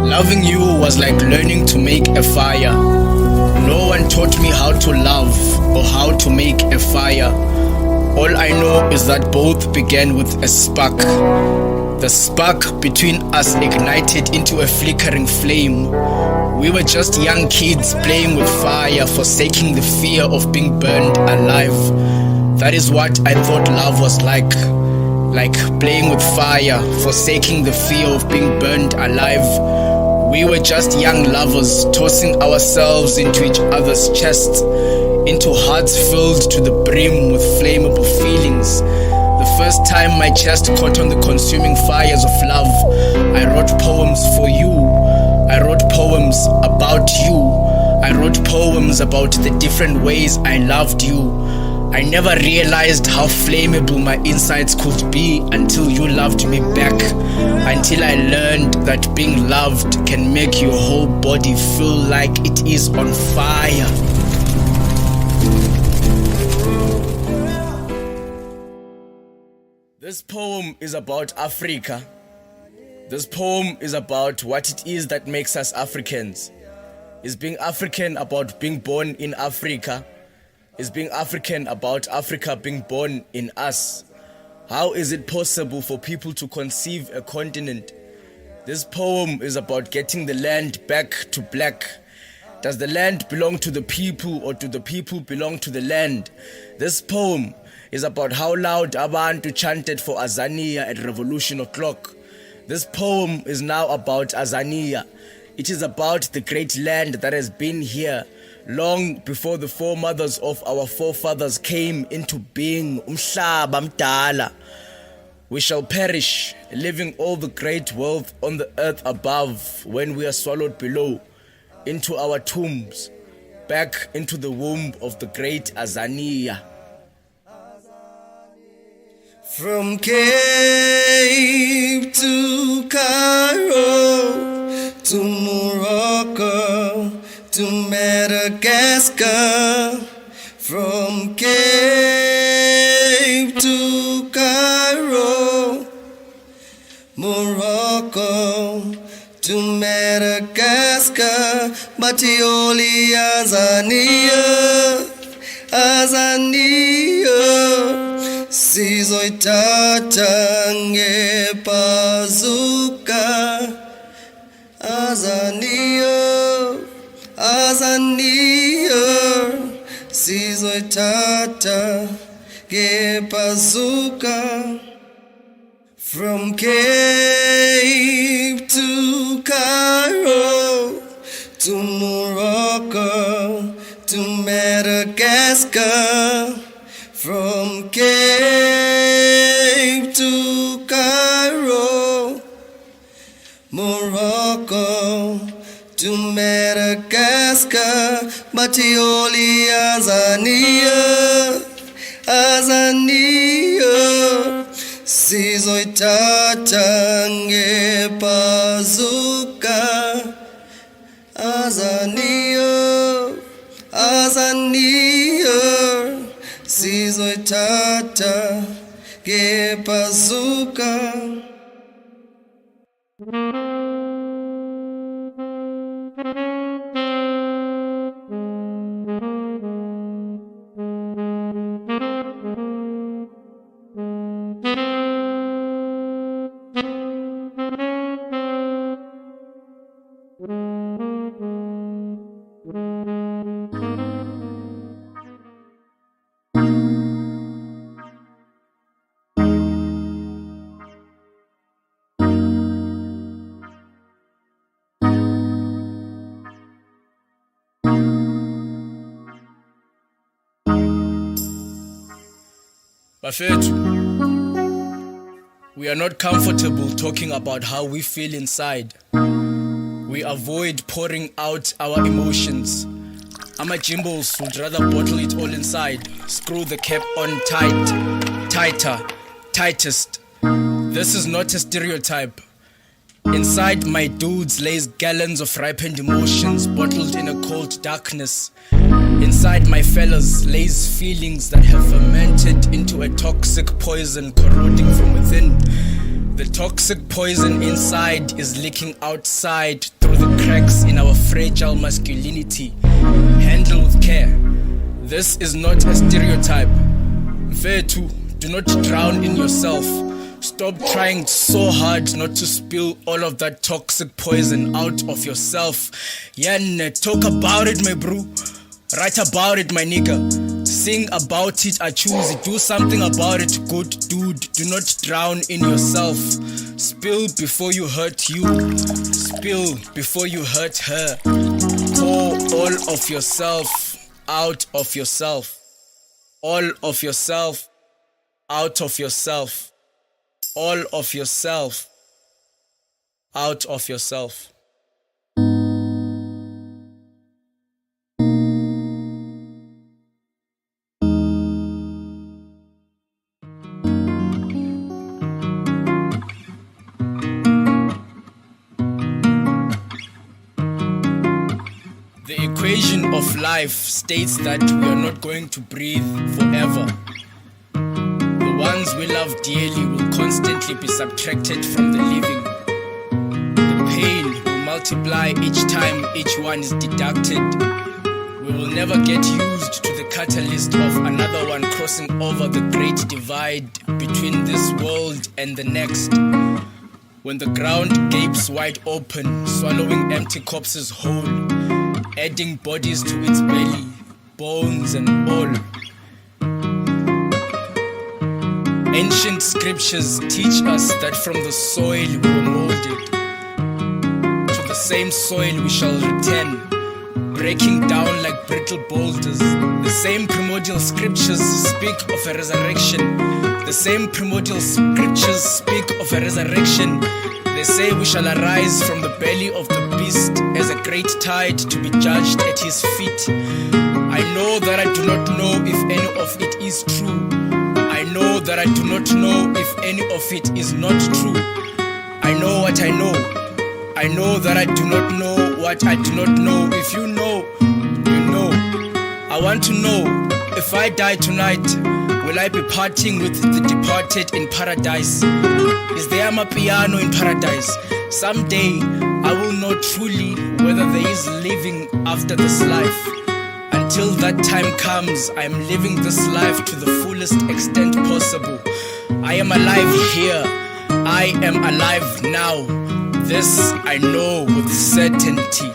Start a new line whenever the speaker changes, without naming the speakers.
Loving you was like learning to make a fire. No one taught me how to love or how to make a fire. All I know is that both began with a spark. The spark between us ignited into a flickering flame. We were just young kids playing with fire, forsaking the fear of being burned alive. That is what I thought love was like playing with fire, forsaking the fear of being burned alive. We were just young lovers, tossing ourselves into each other's chests, into hearts filled to the brim with flammable feelings. The first time my chest caught on the consuming fires of love, I wrote poems for you. I wrote poems about you. I wrote poems about the different ways I loved you. I never realized how flammable my insides could be until you loved me back. Until I learned that being loved can make your whole body feel like it is on fire. This poem is about Africa. This poem is about what it is that makes us Africans. Is being African about being born in Africa? Is being African about Africa being born in us? How is it possible for people to conceive a continent? This poem is about getting the land back to black. Does the land belong to the people, or do the people belong to the land? This poem is about how loud abantu chanted for Azania at Revolution O'Clock. This poem is now about Azania. It is about the great land that has been here long before the foremothers of our forefathers came into being. Umhlaba mdala. We shall perish, leaving all the great wealth on the earth above when we are swallowed below into our tombs, back into the womb of the great Azania.
From Cape to Cairo to Morocco to Madagascar, from Cape to Cairo, Morocco to Madagascar, Batioli Azania, Azania, sizoithatha ngebazuka, Azania, Azania, sizoithatha ngebazuka. From Cape to Cairo to Morocco to Madagascar, from Cape to Cairo, Morocco to Madagascar, Batioli Azania, Azania, sizoithatha ngebazuka, Azania, Azania, sizoithatha ngebazuka.
Bafethu, we are not comfortable talking about how we feel inside. We avoid pouring out our emotions. Ama-Jimbos would rather bottle it all inside. Screw the cap on tight, tighter, tightest. This is not a stereotype. Inside my dudes lays gallons of ripened emotions bottled in a cold darkness. Inside my fellas lays feelings that have fermented into a toxic poison corroding from within. The toxic poison inside is leaking outside through the cracks in our fragile masculinity. Handle with care. This is not a stereotype. Mfethu, do not drown in yourself. Stop trying so hard not to spill all of that toxic poison out of yourself. Talk about it, my bro. Write about it, my nigga. Sing about it, I choose it. Do something about it, good dude. Do not drown in yourself. Spill before you hurt you. Spill before you hurt her. Pour all of yourself out of yourself. All of yourself out of yourself. All of yourself out of yourself. The equation of life states that we are not going to breathe forever. The ones we love dearly will constantly be subtracted from the living. The pain will multiply each time each one is deducted. We will never get used to the catalyst of another one crossing over the great divide between this world and the next. When the ground gapes wide open, swallowing empty corpses whole, adding bodies to its belly, bones and all. Ancient scriptures teach us that from the soil we were molded, to the same soil we shall return, breaking down like brittle boulders. The same primordial scriptures speak of a resurrection. The same primordial scriptures speak of a resurrection. They say we shall arise from the belly of the beast as a great tide to be judged at his feet. I know that I do not know if any of it is true. I know that I do not know if any of it is not true. I know what I know. I know that I do not know what I do not know. If you know, you know. I want to know, if I die tonight, will I be partying with the departed in paradise? Is there a piano in paradise? Someday I will know truly whether there is living after this life. Until that time comes, I am living this life to the fullest extent possible. I am alive here. I am alive now. This I know with certainty.